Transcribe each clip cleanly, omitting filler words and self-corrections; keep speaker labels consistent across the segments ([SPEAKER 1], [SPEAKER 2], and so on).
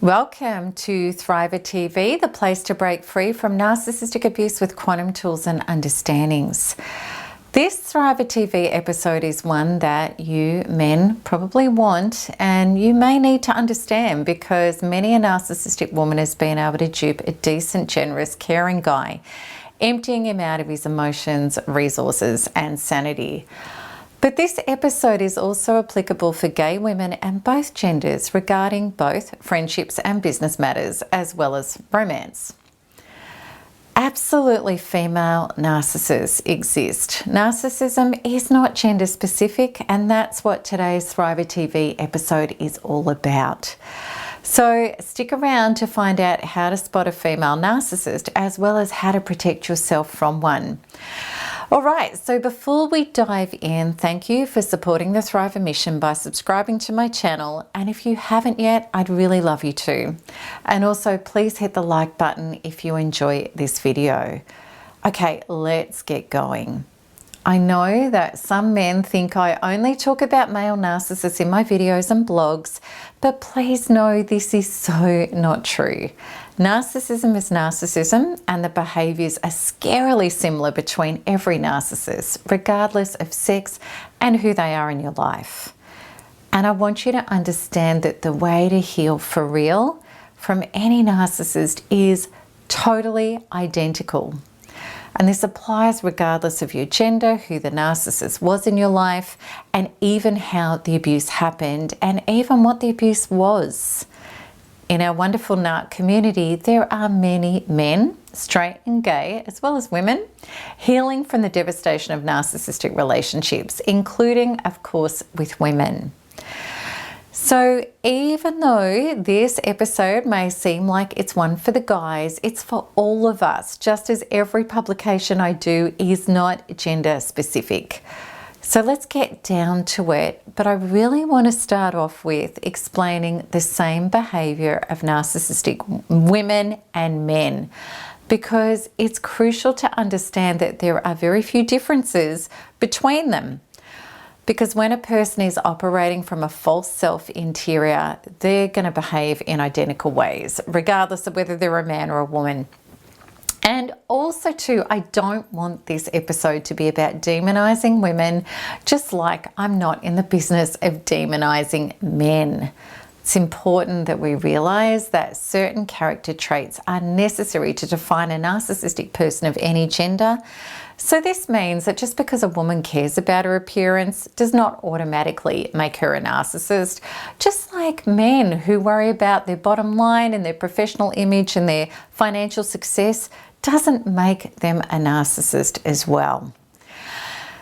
[SPEAKER 1] Welcome to Thriver TV, the place to break free from narcissistic abuse with quantum tools and understandings. This Thriver TV episode is one that you men probably want and you may need to understand, because many a narcissistic woman has been able to dupe a decent, generous, caring guy, emptying him out of his emotions, resources and sanity. But this episode is also applicable for gay women and both genders regarding both friendships and business matters, as well as romance. Absolutely, female narcissists exist. Narcissism is not gender specific, and that's what today's Thriver TV episode is all about. So stick around to find out how to spot a female narcissist, as well as how to protect yourself from one. All right, so before we dive in, thank you for supporting the Thriver mission by subscribing to my channel. And if you haven't yet, I'd really love you to. And also please hit the like button if you enjoy this video. Okay, let's get going. I know that some men think I only talk about male narcissists in my videos and blogs, but please know this is so not true. Narcissism is narcissism, and the behaviours are scarily similar between every narcissist, regardless of sex and who they are in your life. And I want you to understand that the way to heal for real from any narcissist is totally identical. And this applies regardless of your gender, who the narcissist was in your life, and even how the abuse happened, and even what the abuse was. In our wonderful NARC community, there are many men, straight and gay, as well as women, healing from the devastation of narcissistic relationships, including, of course, with women. So even though this episode may seem like it's one for the guys, it's for all of us, just as every publication I do is not gender specific. So let's get down to it, but I really want to start off with explaining the same behavior of narcissistic women and men, because it's crucial to understand that there are very few differences between them. Because when a person is operating from a false self interior, they're going to behave in identical ways, regardless of whether they're a man or a woman. And also too, I don't want this episode to be about demonizing women, just like I'm not in the business of demonizing men. It's important that we realize that certain character traits are necessary to define a narcissistic person of any gender. So this means that just because a woman cares about her appearance does not automatically make her a narcissist. Just like men who worry about their bottom line and their professional image and their financial success doesn't make them a narcissist as well.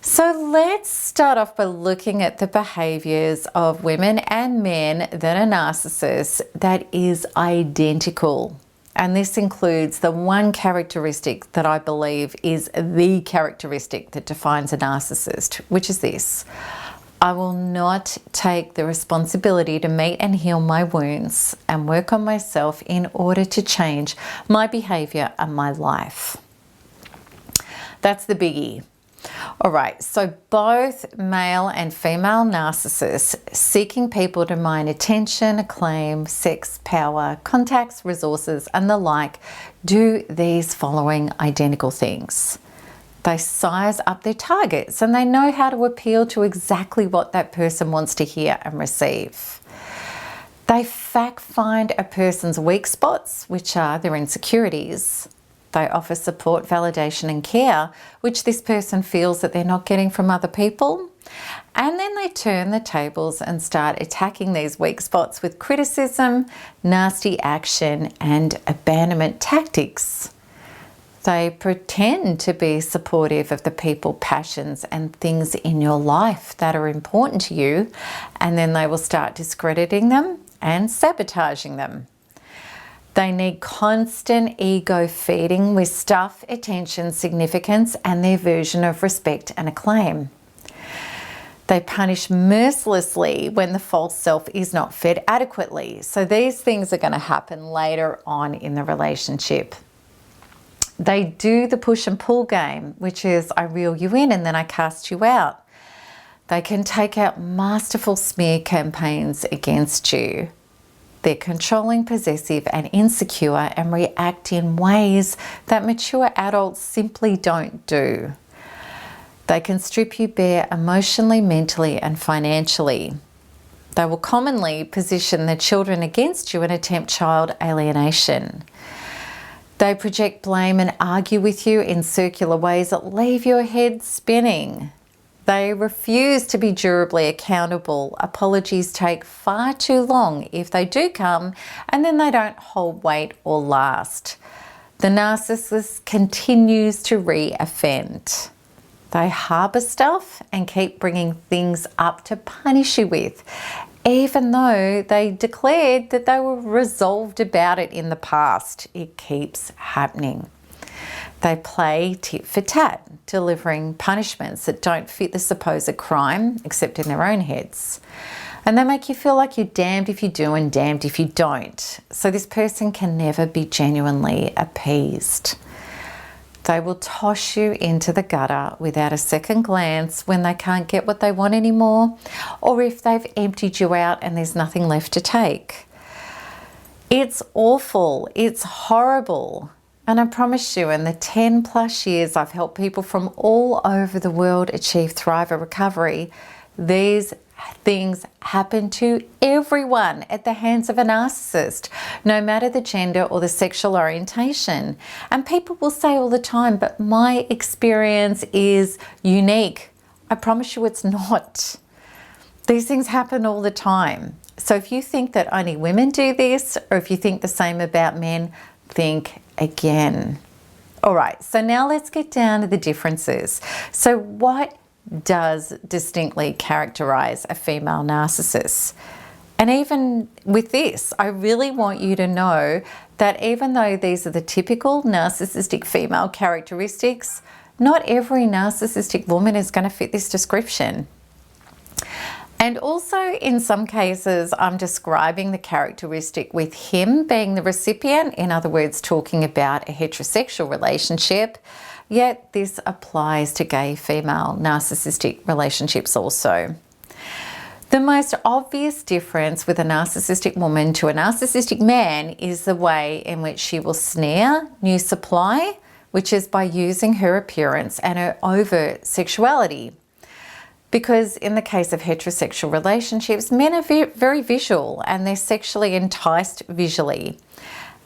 [SPEAKER 1] So let's start off by looking at the behaviors of women and men that are narcissists that is identical. And this includes the one characteristic that I believe is the characteristic that defines a narcissist, which is this: I will not take the responsibility to meet and heal my wounds and work on myself in order to change my behavior and my life. That's the biggie. All right, so both male and female narcissists seeking people to mine attention, acclaim, sex, power, contacts, resources, and the like do these following identical things. They size up their targets and they know how to appeal to exactly what that person wants to hear and receive. They fact find a person's weak spots, which are their insecurities. They offer support, validation and care, which this person feels that they're not getting from other people. And then they turn the tables and start attacking these weak spots with criticism, nasty action and abandonment tactics. They pretend to be supportive of the people, passions and things in your life that are important to you, and then they will start discrediting them and sabotaging them. They need constant ego feeding with stuff, attention, significance, and their version of respect and acclaim. They punish mercilessly when the false self is not fed adequately. So these things are going to happen later on in the relationship. They do the push and pull game, which is I reel you in and then I cast you out. They can take out masterful smear campaigns against you. They're controlling, possessive, and insecure, and react in ways that mature adults simply don't do. They can strip you bare emotionally, mentally, and financially. They will commonly position their children against you and attempt child alienation. They project blame and argue with you in circular ways that leave your head spinning. They refuse to be durably accountable. Apologies take far too long if they do come, and then they don't hold weight or last. The narcissist continues to re-offend. They harbour stuff and keep bringing things up to punish you with, even though they declared that they were resolved about it in the past. It keeps happening. They play tit for tat, delivering punishments that don't fit the supposed crime, except in their own heads. And they make you feel like you're damned if you do and damned if you don't. So this person can never be genuinely appeased. They will toss you into the gutter without a second glance when they can't get what they want anymore, or if they've emptied you out and there's nothing left to take. It's awful. It's horrible. And I promise you, in the 10 plus years I've helped people from all over the world achieve Thriver recovery, these things happen to everyone at the hands of a narcissist, no matter the gender or the sexual orientation. And people will say all the time, but my experience is unique. I promise you it's not. These things happen all the time. So if you think that only women do this, or if you think the same about men, think again. All right, so now let's get down to the differences. So what does distinctly characterize a female narcissist? And even with this, I really want you to know that even though these are the typical narcissistic female characteristics, not every narcissistic woman is going to fit this description. And also, in some cases, I'm describing the characteristic with him being the recipient, in other words, talking about a heterosexual relationship, yet this applies to gay female narcissistic relationships also. The most obvious difference with a narcissistic woman to a narcissistic man is the way in which she will snare new supply, which is by using her appearance and her overt sexuality. Because in the case of heterosexual relationships, men are very visual and they're sexually enticed visually.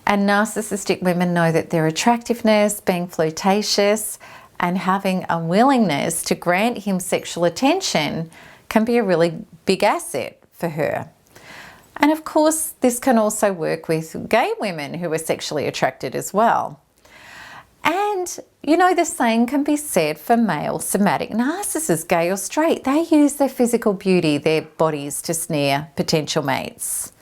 [SPEAKER 1] And narcissistic women know that their attractiveness, being flirtatious, and having a willingness to grant him sexual attention can be a really big asset for her. And of course, this can also work with gay women who are sexually attracted as well. And, you know, the same can be said for male somatic narcissists, gay or straight. They use their physical beauty, their bodies, to snare potential mates.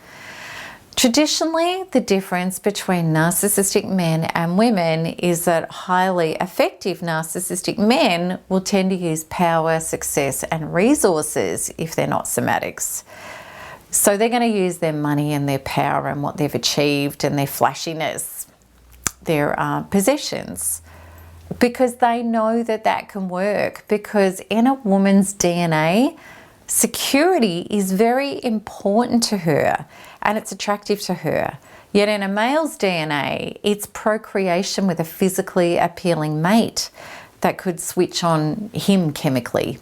[SPEAKER 1] Traditionally, the difference between narcissistic men and women is that highly effective narcissistic men will tend to use power, success, and resources if they're not somatics. So they're going to use their money and their power and what they've achieved and their flashiness, their possessions, because they know that that can work. Because in a woman's DNA, security is very important to her and it's attractive to her. Yet in a male's DNA, it's procreation with a physically appealing mate that could switch on him chemically.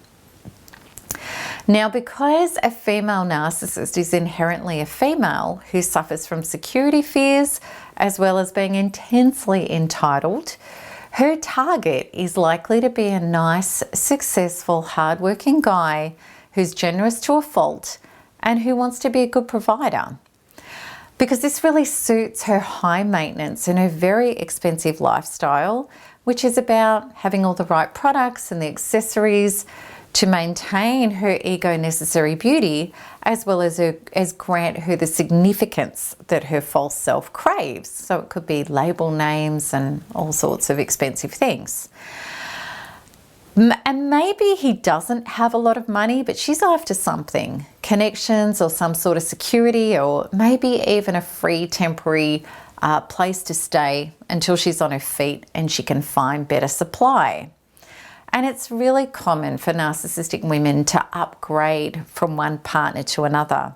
[SPEAKER 1] Now, because a female narcissist is inherently a female who suffers from security fears as well as being intensely entitled, her target is likely to be a nice, successful, hardworking guy who's generous to a fault and who wants to be a good provider. Because this really suits her high maintenance and her very expensive lifestyle, which is about having all the right products and the accessories to maintain her ego necessary beauty, as well as grant her the significance that her false self craves. So it could be label names and all sorts of expensive things. And maybe he doesn't have a lot of money, but she's after something, connections or some sort of security, or maybe even a free temporary place to stay until she's on her feet and she can find better supply. And it's really common for narcissistic women to upgrade from one partner to another.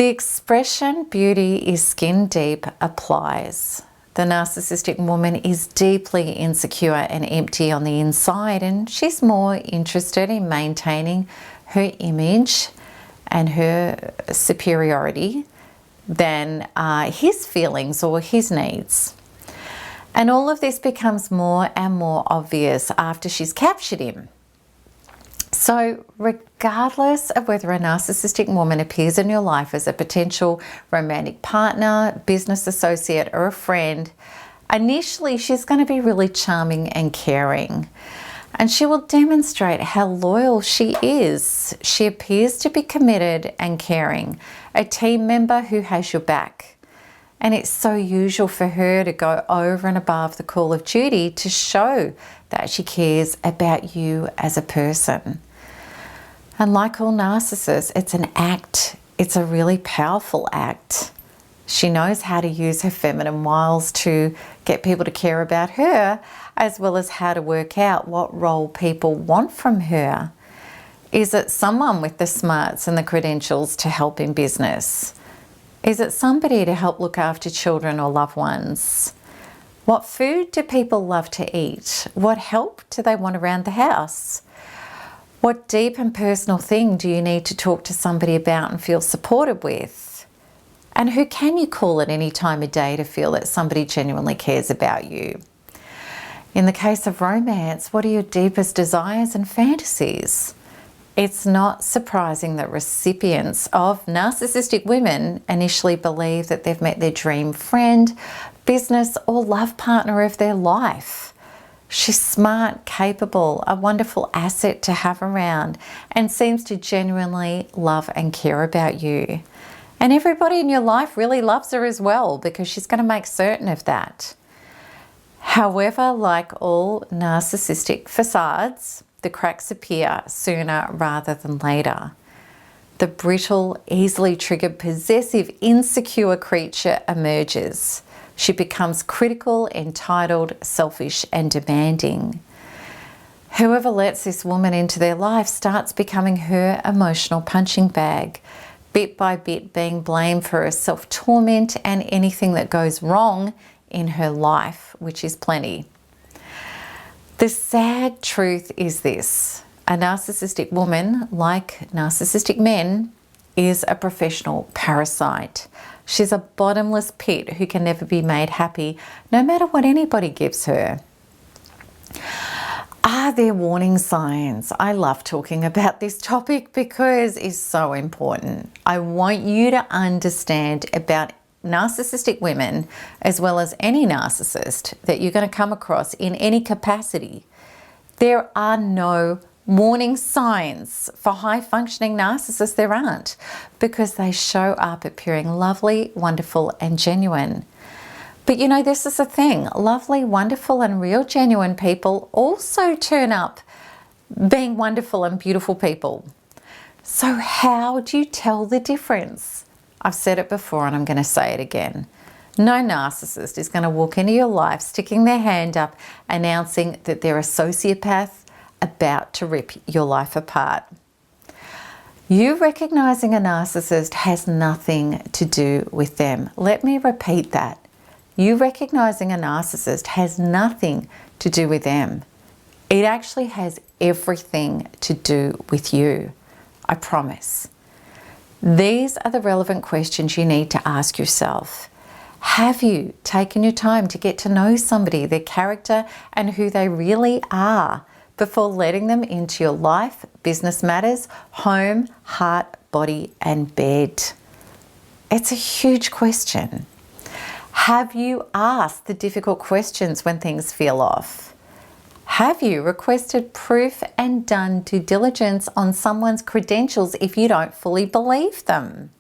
[SPEAKER 1] The expression beauty is skin deep applies. The narcissistic woman is deeply insecure and empty on the inside, and she's more interested in maintaining her image and her superiority than his feelings or his needs. And all of this becomes more and more obvious after she's captured him. So regardless of whether a narcissistic woman appears in your life as a potential romantic partner, business associate, or a friend, initially she's going to be really charming and caring. And she will demonstrate how loyal she is. She appears to be committed and caring, a team member who has your back. And it's so usual for her to go over and above the call of duty to show that she cares about you as a person. And like all narcissists, it's an act. It's a really powerful act. She knows how to use her feminine wiles to get people to care about her, as well as how to work out what role people want from her. Is it someone with the smarts and the credentials to help in business? Is it somebody to help look after children or loved ones? What food do people love to eat? What help do they want around the house? What deep and personal thing do you need to talk to somebody about and feel supported with? And who can you call at any time of day to feel that somebody genuinely cares about you? In the case of romance, what are your deepest desires and fantasies? It's not surprising that recipients of narcissistic women initially believe that they've met their dream friend, business, or love partner of their life. She's smart, capable, a wonderful asset to have around, and seems to genuinely love and care about you. And everybody in your life really loves her as well, because she's going to make certain of that. However, like all narcissistic facades, the cracks appear sooner rather than later. The brittle, easily triggered, possessive, insecure creature emerges. She becomes critical, entitled, selfish, and demanding. Whoever lets this woman into their life starts becoming her emotional punching bag, bit by bit being blamed for her self-torment and anything that goes wrong in her life, which is plenty. The sad truth is this: a narcissistic woman, like narcissistic men, is a professional parasite. She's a bottomless pit who can never be made happy, no matter what anybody gives her. Are there warning signs? I love talking about this topic because it's so important. I want you to understand about narcissistic women, as well as any narcissist that you're going to come across in any capacity. There are no warning signs for high-functioning narcissists. There aren't, because they show up appearing lovely, wonderful, and genuine. But you know, this is the thing. Lovely, wonderful, and real genuine people also turn up being wonderful and beautiful people. So how do you tell the difference? I've said it before and I'm going to say it again. No narcissist is going to walk into your life sticking their hand up, announcing that they're a sociopath about to rip your life apart. You recognizing a narcissist has nothing to do with them. Let me repeat that. You recognizing a narcissist has nothing to do with them. It actually has everything to do with you. I promise. These are the relevant questions you need to ask yourself. Have you taken your time to get to know somebody, their character, and who they really are before letting them into your life, business matters, home, heart, body, and bed? It's a huge question. Have you asked the difficult questions when things feel off? Have you requested proof and done due diligence on someone's credentials if you don't fully believe them?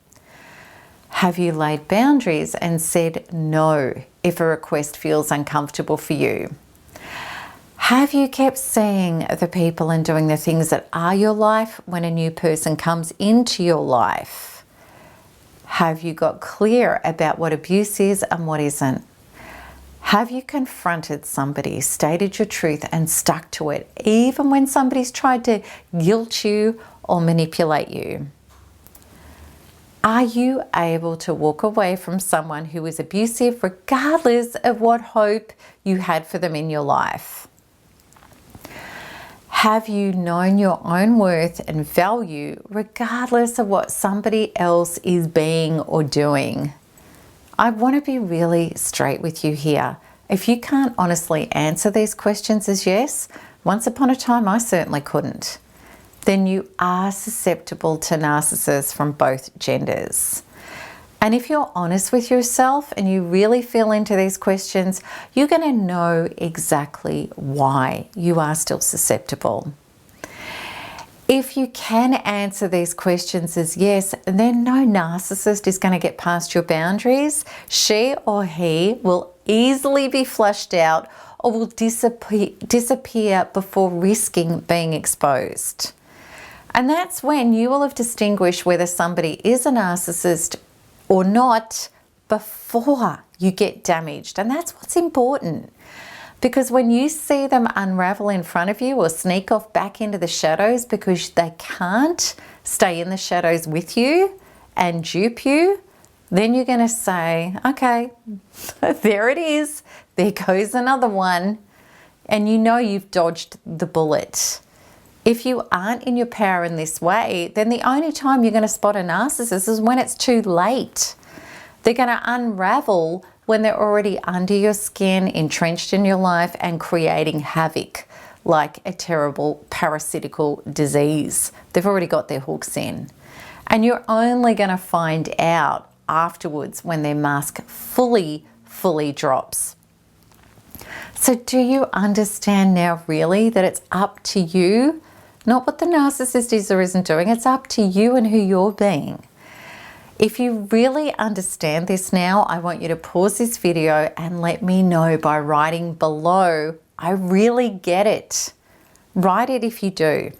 [SPEAKER 1] Have you laid boundaries and said no if a request feels uncomfortable for you? Have you kept seeing the people and doing the things that are your life when a new person comes into your life? Have you got clear about what abuse is and what isn't? Have you confronted somebody, stated your truth and stuck to it, even when somebody's tried to guilt you or manipulate you? Are you able to walk away from someone who is abusive regardless of what hope you had for them in your life? Have you known your own worth and value regardless of what somebody else is being or doing? I want to be really straight with you here. If you can't honestly answer these questions as yes, once upon a time I certainly couldn't, then you are susceptible to narcissists from both genders. And if you're honest with yourself and you really feel into these questions, you're going to know exactly why you are still susceptible. If you can answer these questions as yes, then no narcissist is going to get past your boundaries. She or he will easily be flushed out or will disappear before risking being exposed. And that's when you will have distinguished whether somebody is a narcissist or not before you get damaged. And that's what's important. Because when you see them unravel in front of you or sneak off back into the shadows because they can't stay in the shadows with you and dupe you, then you're going to say, okay, there it is. There goes another one. And you know you've dodged the bullet. If you aren't in your power in this way, then the only time you're going to spot a narcissist is when it's too late. They're going to unravel when they're already under your skin, entrenched in your life and creating havoc like a terrible parasitical disease. They've already got their hooks in. And you're only going to find out afterwards when their mask fully drops. So do you understand now really that it's up to you? Not what the narcissist is or isn't doing. It's up to you and who you're being. If you really understand this now, I want you to pause this video and let me know by writing below, I really get it. Write it if you do.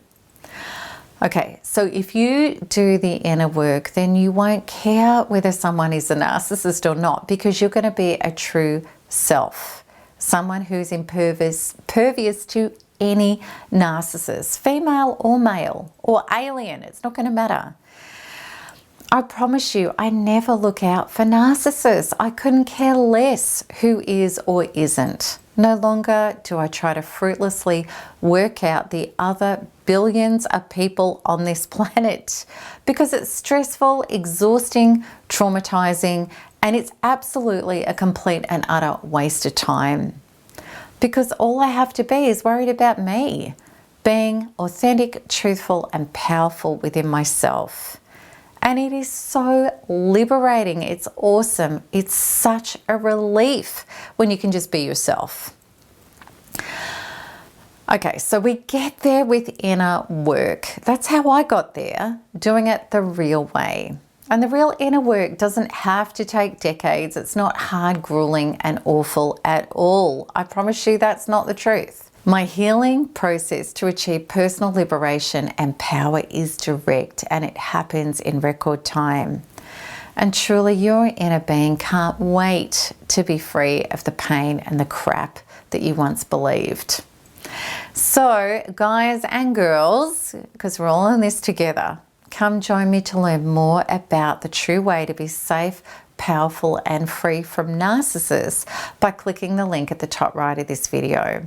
[SPEAKER 1] Okay, so if you do the inner work, then you won't care whether someone is a narcissist or not, because you're going to be a true self. Someone who's impervious to any narcissist, female or male or alien, it's not going to matter. I promise you, I never look out for narcissists. I couldn't care less who is or isn't. No longer do I try to fruitlessly work out the other billions of people on this planet because it's stressful, exhausting, traumatizing, and it's absolutely a complete and utter waste of time. Because all I have to be is worried about me, being authentic, truthful, and powerful within myself. And it is so liberating. It's awesome. It's such a relief when you can just be yourself. Okay, so we get there with inner work. That's how I got there, doing it the real way. And the real inner work doesn't have to take decades. It's not hard, grueling, and awful at all. I promise you that's not the truth. My healing process to achieve personal liberation and power is direct, and it happens in record time. And truly, your inner being can't wait to be free of the pain and the crap that you once believed. So, guys and girls, because we're all in this together, come join me to learn more about the true way to be safe, powerful, and free from narcissists by clicking the link at the top right of this video.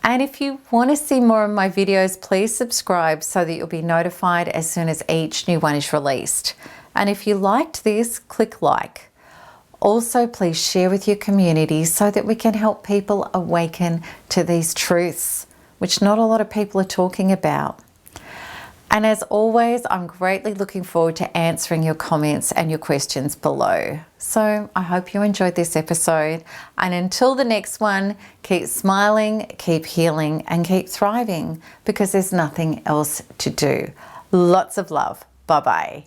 [SPEAKER 1] And if you want to see more of my videos, please subscribe so that you'll be notified as soon as each new one is released. And if you liked this, click like. Also, please share with your community so that we can help people awaken to these truths, which not a lot of people are talking about. And as always, I'm greatly looking forward to answering your comments and your questions below. So I hope you enjoyed this episode. And until the next one, keep smiling, keep healing, and keep thriving, because there's nothing else to do. Lots of love. Bye-bye.